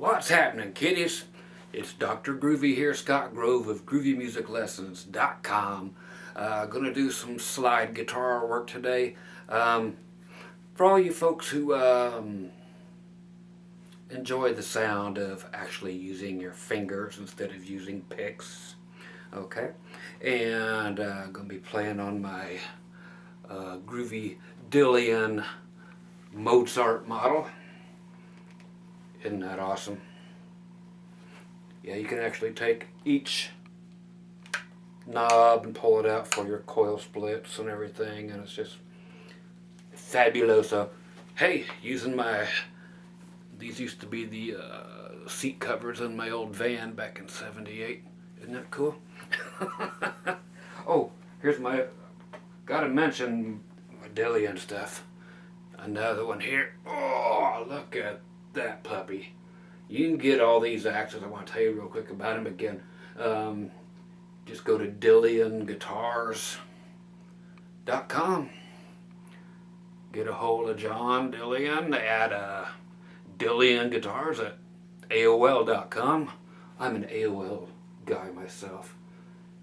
What's happening, kiddies? It's Dr. Groovy here, Scott Grove of GroovyMusicLessons.com. Gonna do some slide guitar work today. For all you folks who enjoy the sound of actually using your fingers instead of using picks, okay? And gonna be playing on my Groovy Dillian Mozart model. Isn't that awesome? Yeah, you can actually take each knob and pull it out for your coil splits and everything, and it's just fabuloso. Hey, using these used to be the seat covers in my old van back in '78. Isn't that cool? Oh, here's gotta mention my Dillian stuff. Another one here. Oh, look at that puppy. You can get all these axes. I want to tell you real quick about them again. Just go to DillianGuitars.com. Get a hold of John Dillian at Dillian Guitars at AOL.com. I'm an AOL guy myself.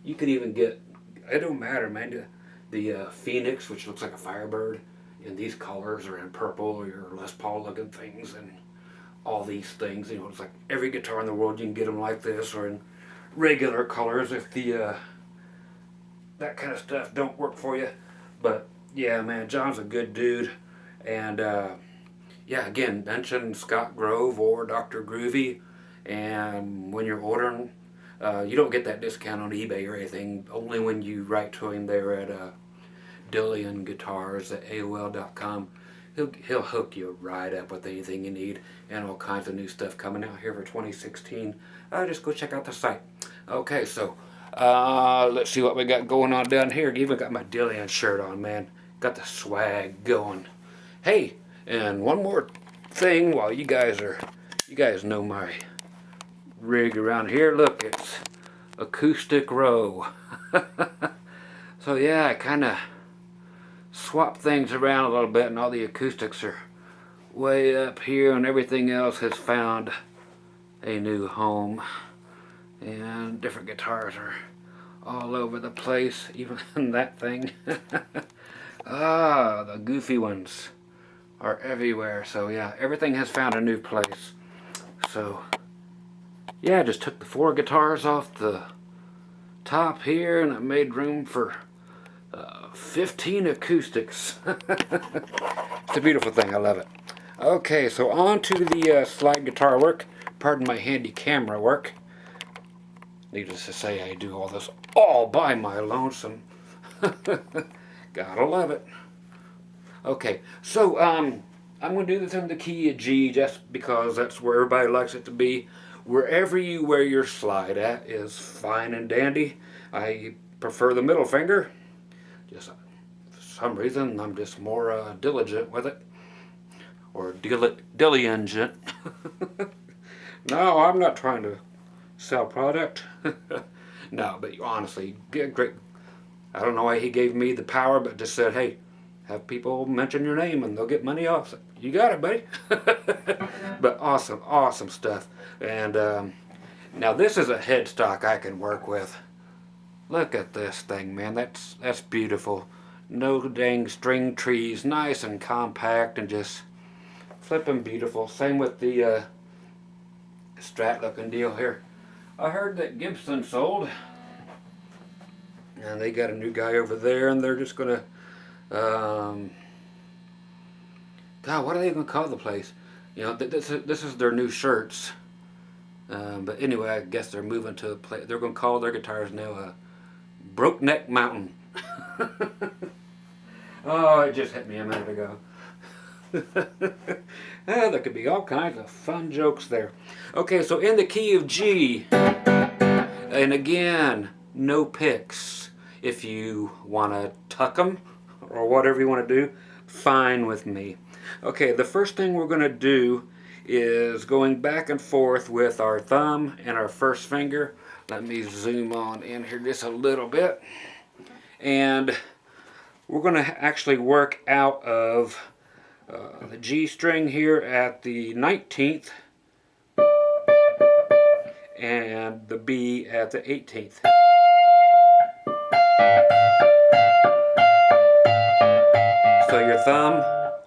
You can even get, it don't matter, man, the Phoenix, which looks like a Firebird, in these colors, or in purple, or your Les Paul looking things, and all these things. You know, it's like every guitar in the world, you can get them like this, or in regular colors if the that kind of stuff don't work for you. But yeah, man, John's a good dude. And yeah, again, mention Scott Grove or Dr. Groovy, and when you're ordering, you don't get that discount on eBay or anything, only when you write to him there at Dillian Guitars at AOL.com. He'll hook you right up with anything you need, and all kinds of new stuff coming out here for 2016. Just go check out the site. Okay, so let's see what we got going on down here. Even got my Dillian shirt on, man. Got the swag going. Hey, and one more thing while you guys know my rig around here. Look, it's acoustic row. So yeah, I kind of swap things around a little bit, and all the acoustics are way up here, and everything else has found a new home, and different guitars are all over the place, even that thing. The goofy ones are everywhere. So yeah, everything has found a new place. So yeah, I just took the 4 guitars off the top here, and I made room for 15 acoustics. It's a beautiful thing. I love it. Okay, so on to the slide guitar work. Pardon my handy camera work. Needless to say, I do all this all by my lonesome. Gotta love it. Okay, so I'm going to do this in the key of G, just because that's where everybody likes it to be. Wherever you wear your slide at is fine and dandy. I prefer the middle finger. Just for some reason, I'm just more diligent with it. Or diligent. No, I'm not trying to sell product. No, but honestly, great. I don't know why he gave me the power, but just said, hey, have people mention your name and they'll get money off. So, you got it, buddy. But awesome stuff. And now this is a headstock I can work with. Look at this thing, man. That's beautiful. No dang string trees, nice and compact, and just flipping beautiful. Same with the Strat looking deal here. I heard that Gibson sold, and they got a new guy over there, and they're just gonna God, what are they gonna call the place? You know, this is their new shirts. But anyway, I guess they're moving to a place. They're gonna call their guitars now Broke Neck Mountain. Oh, it just hit me a minute ago. There could be all kinds of fun jokes there. Okay, so in the key of G, and again, no picks. If you want to tuck them, or whatever you want to do, fine with me. Okay, the first thing we're going to do is going back and forth with our thumb and our first finger. Let me zoom on in here just a little bit. And we're going to actually work out of the G string here at the 19th and the B at the 18th. So your thumb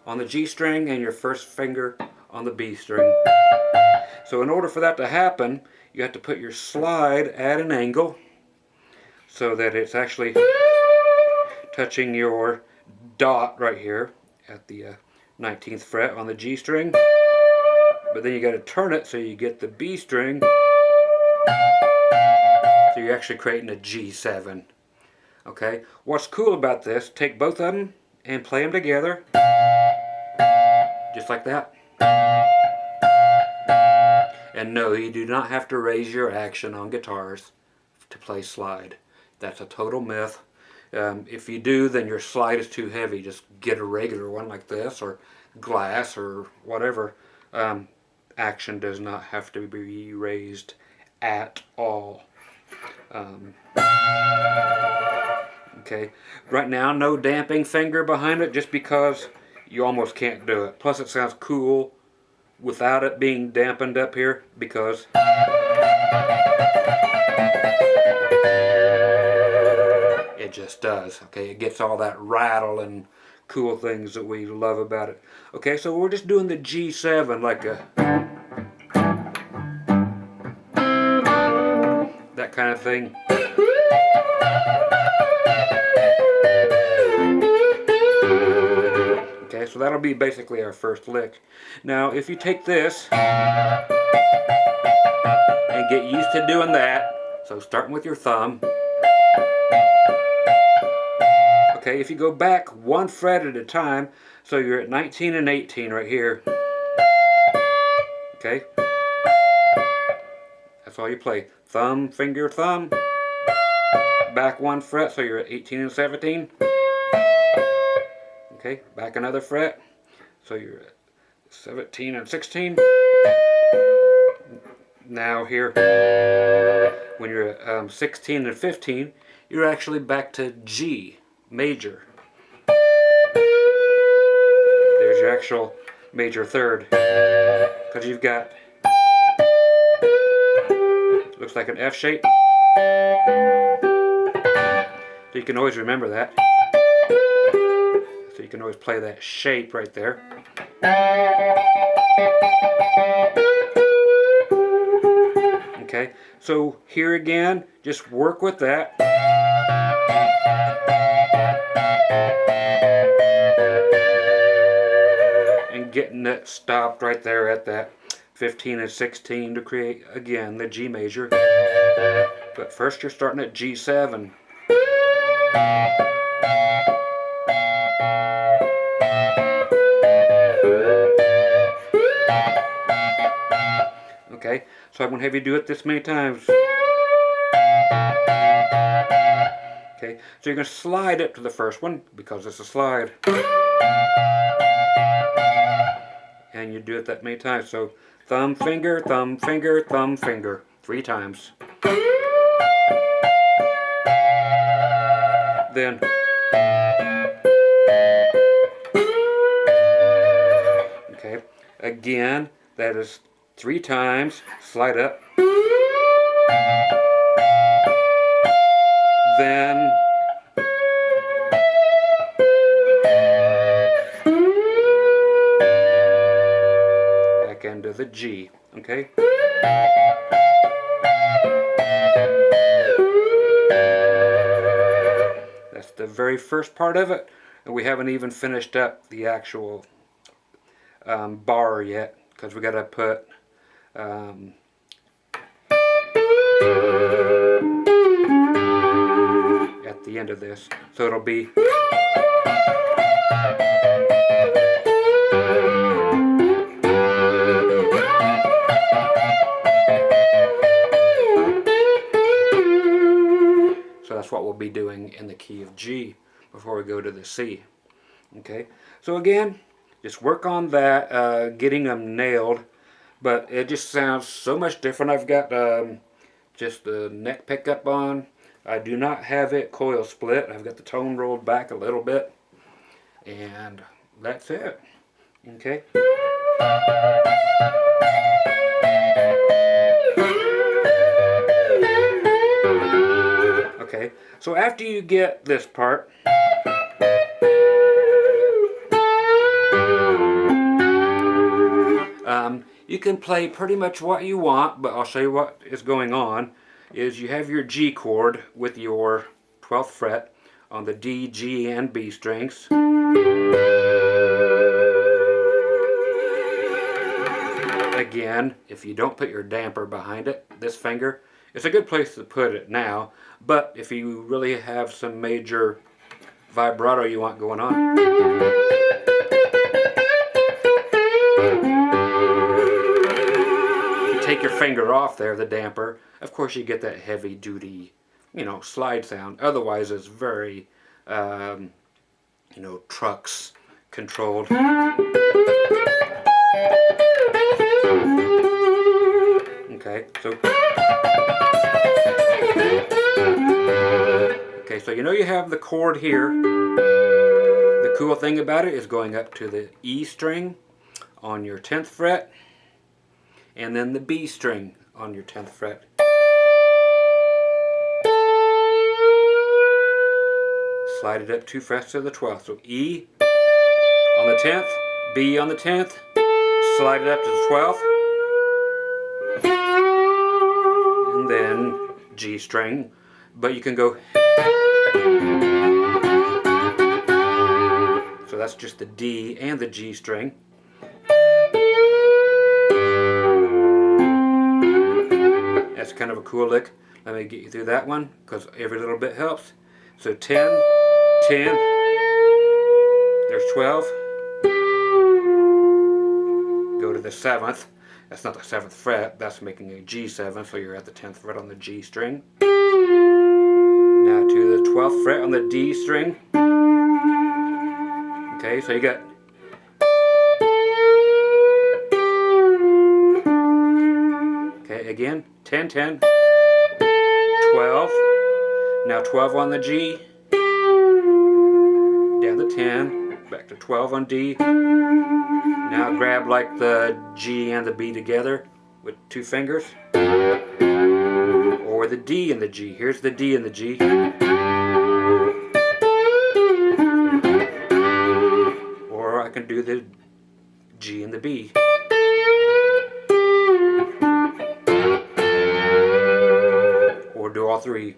on the G string and your first finger on the B string. So in order for that to happen, you have to put your slide at an angle so that it's actually touching your dot right here at the 19th fret on the G string. But then you got to turn it so you get the B string. So you're actually creating a G7. Okay, what's cool about this, take both of them and play them together, just like that. And no, you do not have to raise your action on guitars to play slide. That's a total myth. If you do, then your slide is too heavy. Just get a regular one like this, or glass, or whatever. Action does not have to be raised at all. Okay, right now no damping finger behind it, just because you almost can't do it. Plus it sounds cool without it being dampened up here, because it just does. Okay, it gets all that rattle and cool things that we love about it. Okay, so we're just doing the G7 like that kind of thing. Okay, so that'll be basically our first lick. Now, if you take this and get used to doing that, so starting with your thumb. Okay, if you go back one fret at a time, so you're at 19 and 18 right here. Okay, that's all you play. Thumb, finger, thumb. Back one fret, so you're at 18 and 17. Okay, back another fret, so you're at 17 and 16. Now here, when you're at 16 and 15, you're actually back to G major. There's your actual major third, because you've got, looks like an F shape, so you can always remember that. So you can always play that shape right there. Okay, so here again, just work with that. And getting it stopped right there at that 15 and 16 to create, again, the G major. But first you're starting at G7. Okay, so I'm going to have you do it this many times. Okay, so you're going to slide up to the first one, because it's a slide. And you do it that many times. So thumb, finger, thumb, finger, thumb, finger. 3 times. Then okay, again, that is 3 times, slide up. Then back into the G, okay? That's the very first part of it, and we haven't even finished up the actual bar yet, because we got to put at the end of this, so it'll be so that's what we'll be doing in the key of G before we go to the C. Okay, so again, just work on that, getting them nailed, but it just sounds so much different. I've got just the neck pickup on. I do not have it coil split. I've got the tone rolled back a little bit, and that's it. Okay. So after you get this part, you can play pretty much what you want, but I'll show you what is going on. Is you have your G chord with your 12th fret on the D, G, and B strings. Again, if you don't put your damper behind it, this finger, it's a good place to put it now, but if you really have some major vibrato you want going on, if you take your finger off there, the damper, of course you get that heavy duty, you know, slide sound. Otherwise it's very, you know, trucks controlled. Okay, so you know you have the chord here. The cool thing about it is going up to the E string on your 10th fret, and then the B string on your 10th fret. Slide it up 2 frets to the 12th. So E on the 10th, B on the 10th, slide it up to the 12th, and then G string. But you can go, so that's just the D and the G string. That's kind of a cool lick. Let me get you through that one, because every little bit helps. So 10, 10, there's 12. Go to the 7th. That's not the 7th fret, that's making a G7, so you're at the 10th fret on the G string. Now to the 12th fret on the D string. Okay, so you got again, 10, 10, 12, now 12 on the G, down to 10, back to 12 on D. Now grab like the G and the B together with 2 fingers, or the D and the G. Here's the D and the G. Or I can do the G and the B. Or do all 3.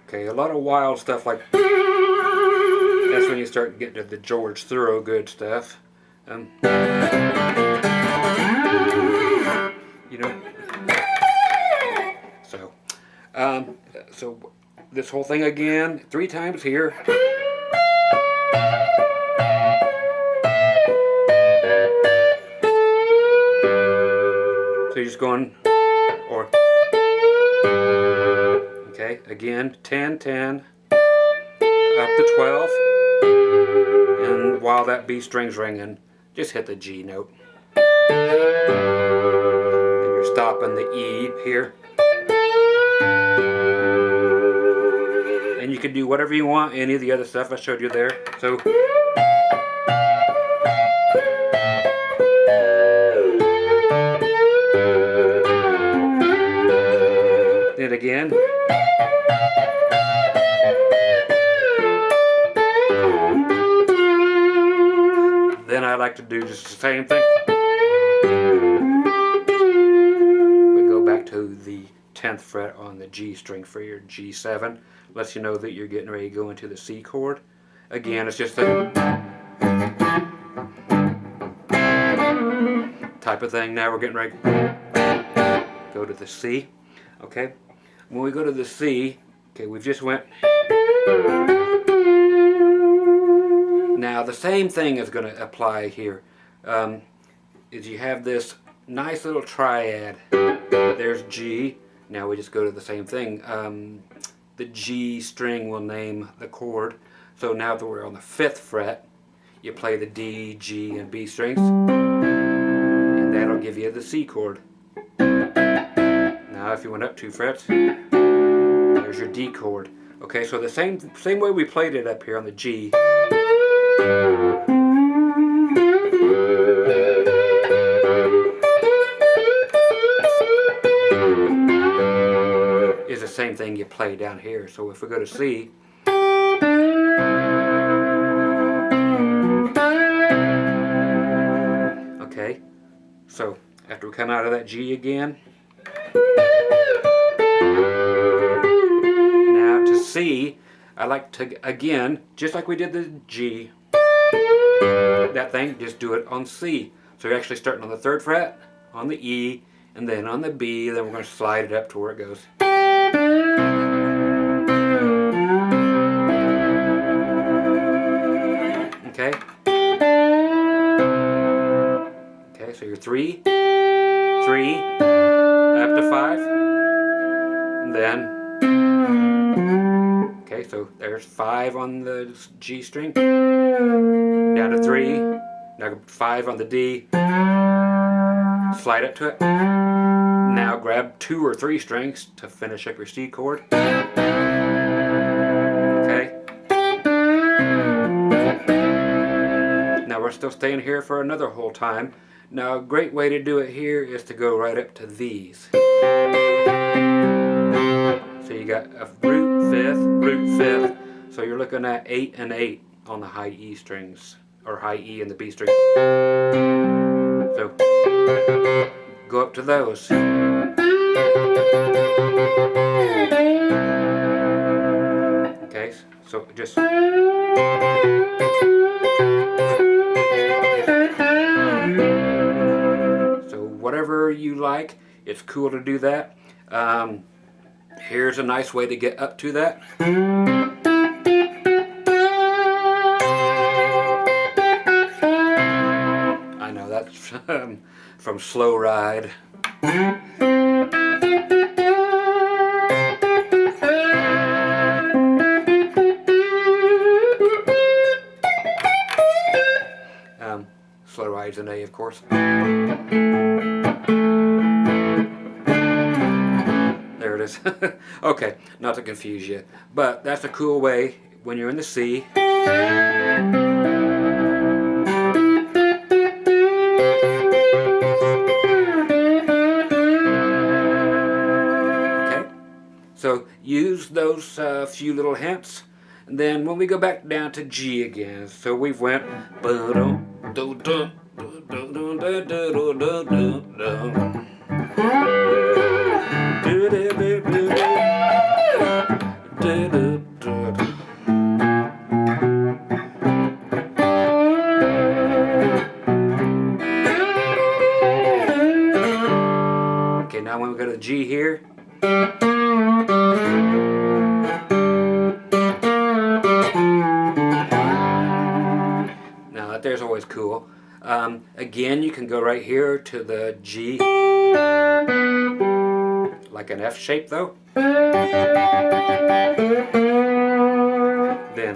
Okay, a lot of wild stuff like that's when you start getting to the George Thorogood stuff. You know. So this whole thing again 3 times here. So you're just going, or, okay, again, 10, 10, up to 12, and while that B string's ringing, just hit the G note. And you're stopping the E here. And you can do whatever you want, any of the other stuff I showed you there. So, then again. Then I like to do just the same thing. But go back to the 10th fret on the G string for your G7. Lets you know that you're getting ready to go into the C chord. Again, it's just a type of thing. Now we're getting ready to go to the C. Okay. When we go to the C, okay, we've just went. Now the same thing is going to apply here. Is you have this nice little triad. There's G. Now we just go to the same thing. The G string will name the chord. So now that we're on the 5th fret, you play the D, G, and B strings, and that'll give you the C chord. Now if you went up 2 frets, there's your D chord. Okay, so the same way we played it up here on the G. you play down here. So if we go to C, okay, so after we come out of that G again, now to C, I like to, again, just like we did the G, that thing, just do it on C. So you're actually starting on the 3rd fret, on the E, and then on the B, then we're going to slide it up to where it goes. Okay? Okay, so you're 3, 3, up to 5, and then, okay, so there's 5 on the G string, down to 3, now 5 on the D, slide up to it. Now grab 2 or 3 strings to finish up your C chord. Okay. Now we're still staying here for another whole time. Now a great way to do it here is to go right up to these. So you got a root 5th, root 5th. So you're looking at 8 and 8 on the high E strings, or high E and the B string. So go up to those. Okay, so just so whatever you like, it's cool to do that. Here's a nice way to get up to that. I know that's from Slow Ride. Slow Ride's an A, of course. There it is. Okay, not to confuse you, but that's a cool way when you're in the C. Okay, so use those few little hints. And then when we go back down to G again, so we've went. Okay, now when we go to the G here. Now that there's always cool. Again, you can go right here to the G, like an F shape though. Then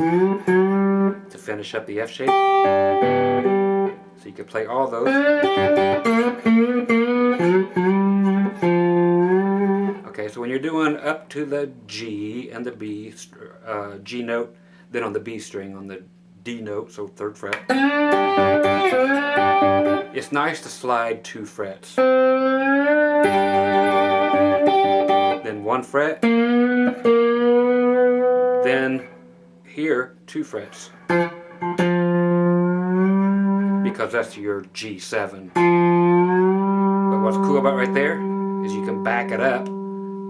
to finish up the F shape. So you can play all those. Okay, so when you're doing up to the G and the B, G note, then on the B string on the D note, so 3rd fret. It's nice to slide 2 frets. Then 1 fret. Then here 2 frets. Because that's your G7. But what's cool about right there is you can back it up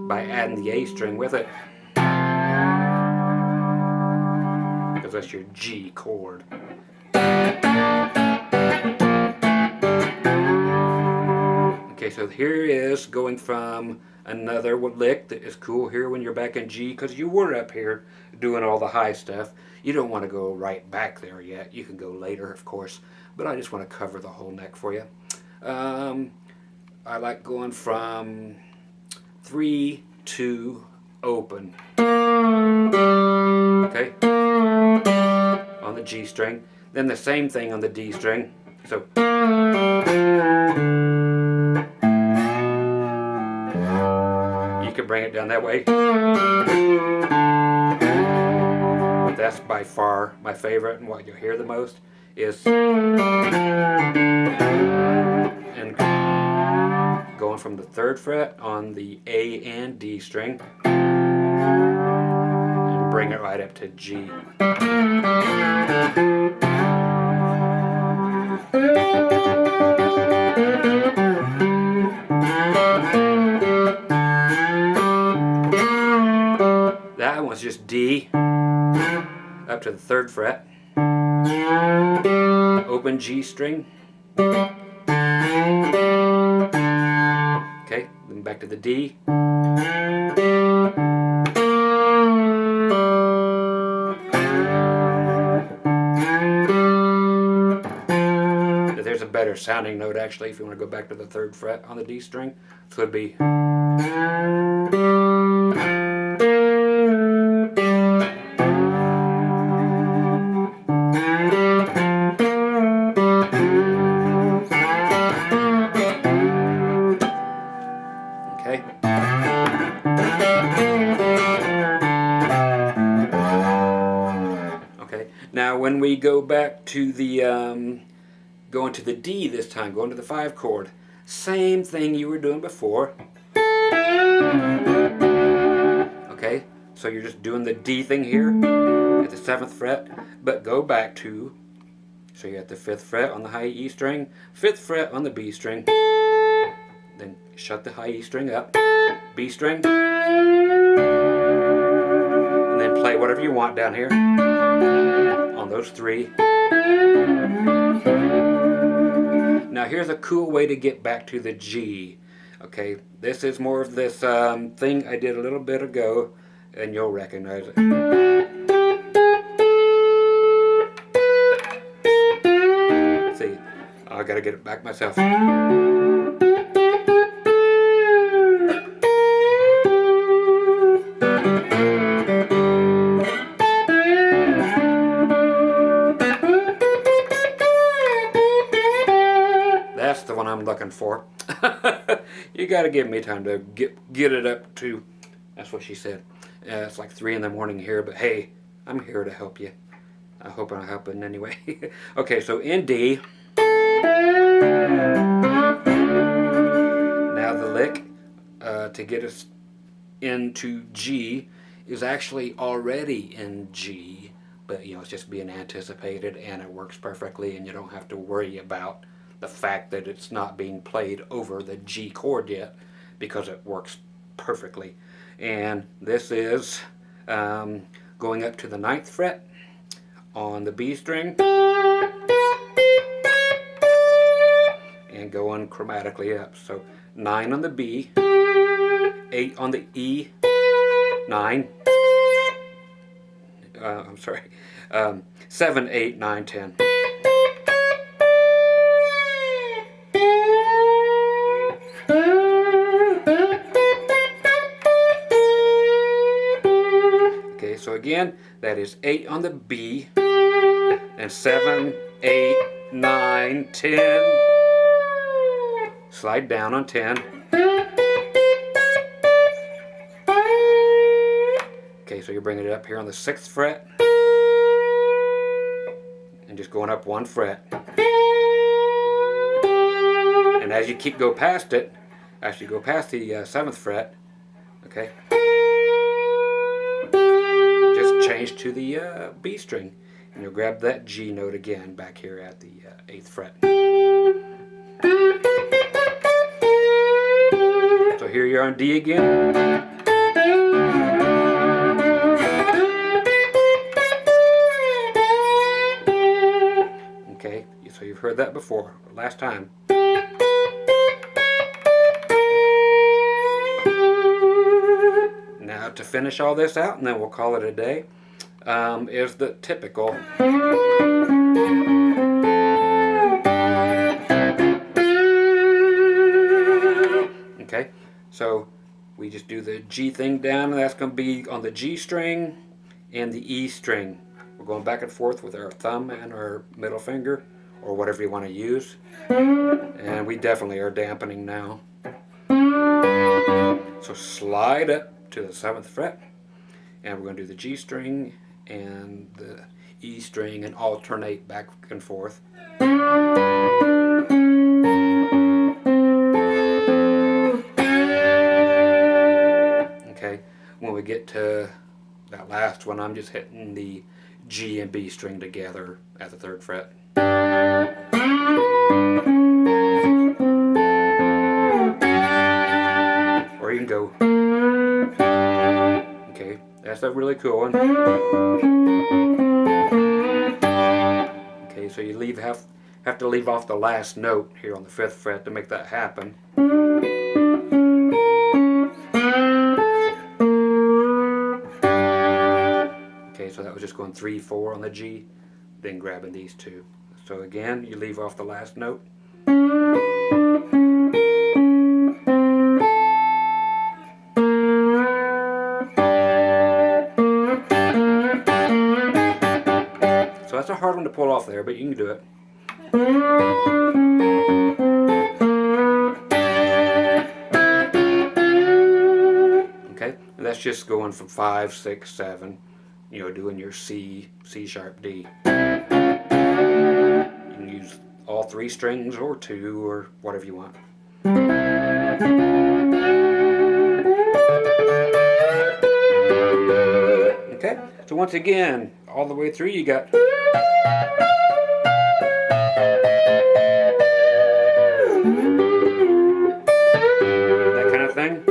by adding the A string with it. Because that's your G chord. Okay, so here is going from another lick that is cool here when you're back in G, because you were up here doing all the high stuff. You don't want to go right back there yet. You can go later, of course, but I just want to cover the whole neck for you. I like going from 3 to open. Okay, on the G string. Then the same thing on the D string. So you can bring it down that way. But that's by far my favorite, and what you'll hear the most is and going from the 3rd fret on the A and D string and bring it right up to G. That one's just D up to the 3rd fret, open G string, okay, then back to the D, there's a better sounding note actually if you want to go back to the 3rd fret on the D string, so it'd be okay. Okay, now when we go back to the going to the D this time, going to the 5 chord, same thing you were doing before. Okay, so you're just doing the D thing here at the 7th fret, but go back to, so you're at the 5th fret on the high E string, 5th fret on the B string, then shut the high E string up, B string, and then play whatever you want down here on those 3. Now here's a cool way to get back to the G. Okay, this is more of this thing I did a little bit ago, and you'll recognize it. See, I gotta get it back myself. That's the one I'm looking for. You gotta give me time to get it up to, that's what she said. It's like 3 in the morning here, but hey, I'm here to help you. I hope I'm helping anyway. Okay, so in D. Now the lick to get us into G is actually already in G, but you know, it's just being anticipated and it works perfectly, and you don't have to worry about the fact that it's not being played over the G chord yet, because it works perfectly. And this is going up to the 9th fret on the B string and going chromatically up. So 9 on the B, 8 on the E, 9, I'm sorry, 7, 8, 9, 10. Okay, so again, that is 8 on the B, and 7, 8, 9, 10. Slide down on 10. Okay, so you're bringing it up here on the 6th fret, and just going up 1 fret. And as you go past it, as you go past the 7th fret, okay, just change to the B string, and you'll grab that G note again back here at the 8th fret. So here you're on D again. Okay, so you've heard that before, last time. Now to finish all this out, and then we'll call it a day, is the typical. Okay, so we just do the G thing down, and that's going to be on the G string and the E string. We're going back and forth with our thumb and our middle finger, or whatever you want to use. And we definitely are dampening now. So slide up to the 7th fret, and we're going to do the G string and the E string and alternate back and forth. Okay, when we get to that last one, I'm just hitting the G and B string together at the 3rd fret. Or you can go. Okay, that's a really cool one. Okay, so you have to leave off the last note here on the 5th fret to make that happen. Okay, so that was just going 3, 4 on the G, then grabbing these two. So again, you leave off the last note. So that's a hard one to pull off there, but you can do it. Okay, and that's just going from 5, 6, 7, you know, doing your C, C sharp, D. You can use all 3 strings or 2 or whatever you want. Okay, so once again, all the way through you got that kind of thing.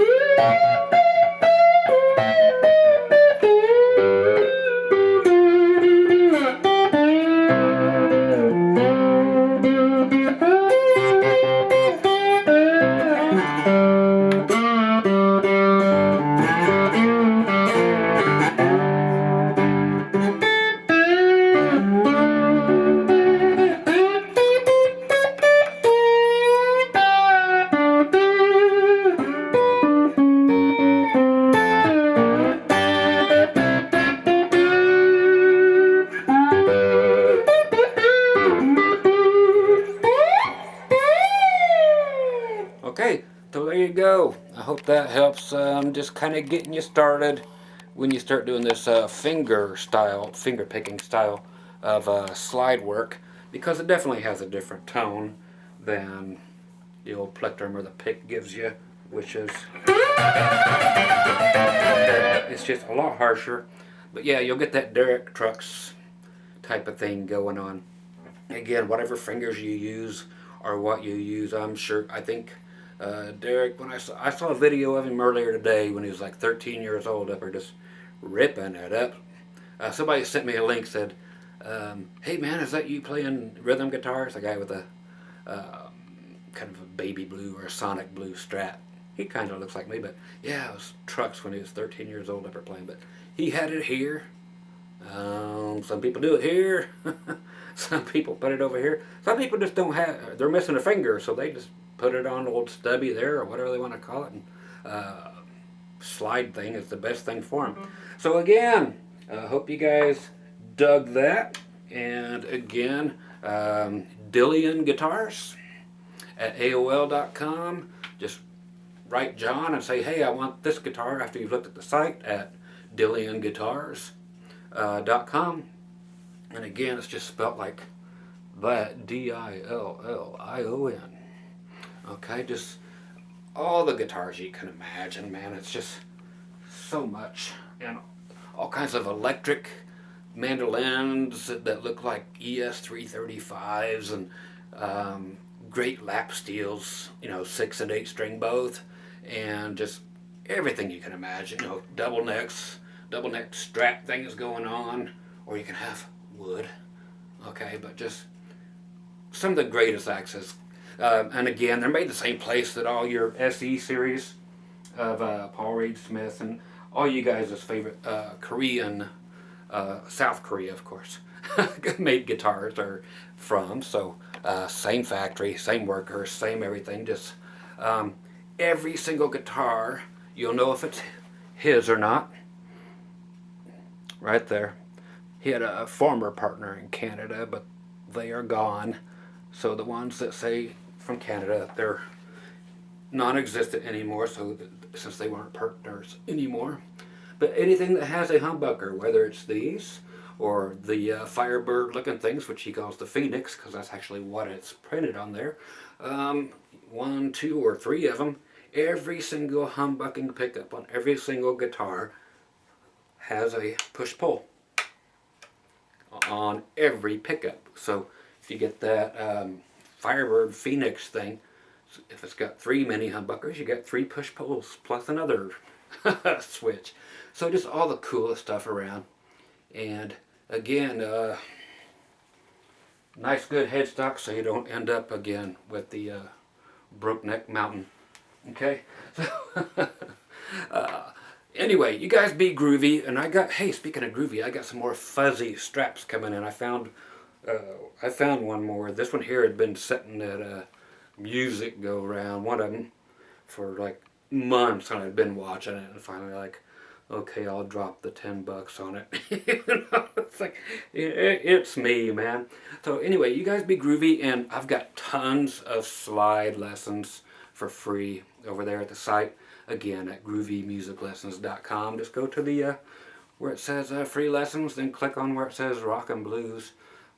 Okay, so there you go. I hope that helps just kind of getting you started when you start doing this finger picking style of slide work, because it definitely has a different tone than the old plectrum or the pick gives you, which is, it's just a lot harsher. But yeah, you'll get that Derek Trucks type of thing going on. Again, whatever fingers you use or what you use, I think Derek, when I saw a video of him earlier today when he was like 13 years old, up there just ripping it up. Somebody sent me a link, said, hey man, is that you playing rhythm guitars? A guy with a kind of a baby blue or a sonic blue Strat. He kind of looks like me, but yeah, it was Trucks when he was 13 years old up there playing. But he had it here. Some people do it here. Some people put it over here. Some people just don't have, they're missing a finger, so they just put it on old stubby there, or whatever they want to call it, and slide thing is the best thing for them. So again, I hope you guys dug that. And again, Dillian Guitars at AOL.com. Just write John and say, hey, I want this guitar, after you've looked at the site at DillianGuitars.com. And again, it's just spelt like that, Dillion. Okay, just all the guitars you can imagine, man. It's just so much. And all kinds of electric mandolins that look like ES-335s, and great lap steels, you know, 6 and 8 string both, and just everything you can imagine. You know, double neck strap things going on, or you can have wood. Okay, but just some of the greatest axes. And again, they're made the same place that all your SE series of Paul Reed Smith and all you guys' favorite Korean, South Korea, of course, made guitars are from. So same factory, same workers, same everything. Just every single guitar, you'll know if it's his or not. Right there. He had a former partner in Canada, but they are gone. So the ones that say from Canada, they're non-existent anymore, so since they weren't partners anymore. But anything that has a humbucker, whether it's these or the Firebird looking things, which he calls the Phoenix, because that's actually what it's printed on there, 1, 2, or 3 of them, every single humbucking pickup on every single guitar has a push-pull on every pickup. So if you get that Firebird Phoenix thing, if it's got 3 mini humbuckers, you get 3 push-pulls plus another switch. So just all the coolest stuff around. And again, nice good headstock so you don't end up again with the broke neck mountain. Okay? So anyway, you guys be groovy. And I got, hey, speaking of groovy, I got some more fuzzy straps coming in. I found one more. This one here had been sitting at a music go round, one of them, for like months, and I'd been watching it, and finally like, okay, I'll drop the $10 on it. You know, it's like, it's me, man. So anyway, you guys be groovy, and I've got tons of slide lessons for free over there at the site. Again, at groovymusiclessons.com. Just go to the where it says free lessons, then click on where it says rock and blues.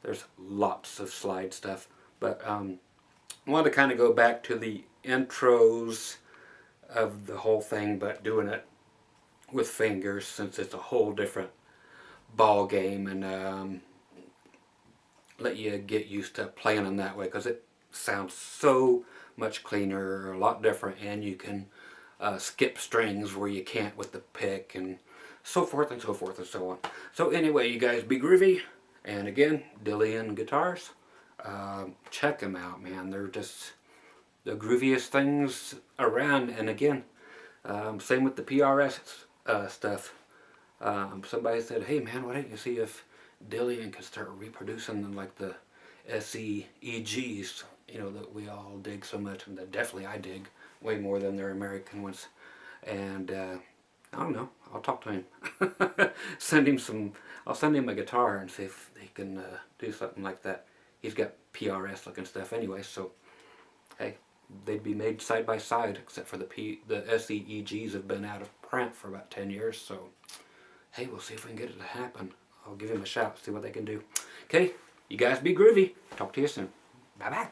There's lots of slide stuff, but I wanted to kind of go back to the intros of the whole thing, but doing it with fingers, since it's a whole different ball game, and let you get used to playing them that way, because it sounds so much cleaner, a lot different, and you can skip strings where you can't with the pick, and so forth and so forth and so on. So anyway, you guys be groovy, and again, Dillian Guitars, check them out, man. They're just the grooviest things around. And again, same with the PRS stuff. Somebody said, hey man, why don't you see if Dillian can start reproducing them like the SEEGs, you know, that we all dig so much, and that definitely I dig way more than their American ones. And I don't know, I'll talk to him. I'll send him a guitar and see if he can do something like that. He's got PRS looking stuff anyway, so hey, they'd be made side by side, except for the SEEGs have been out of print for about 10 years, so hey, we'll see if we can get it to happen. I'll give him a shout, see what they can do. Okay, you guys be groovy. Talk to you soon. Bye-bye.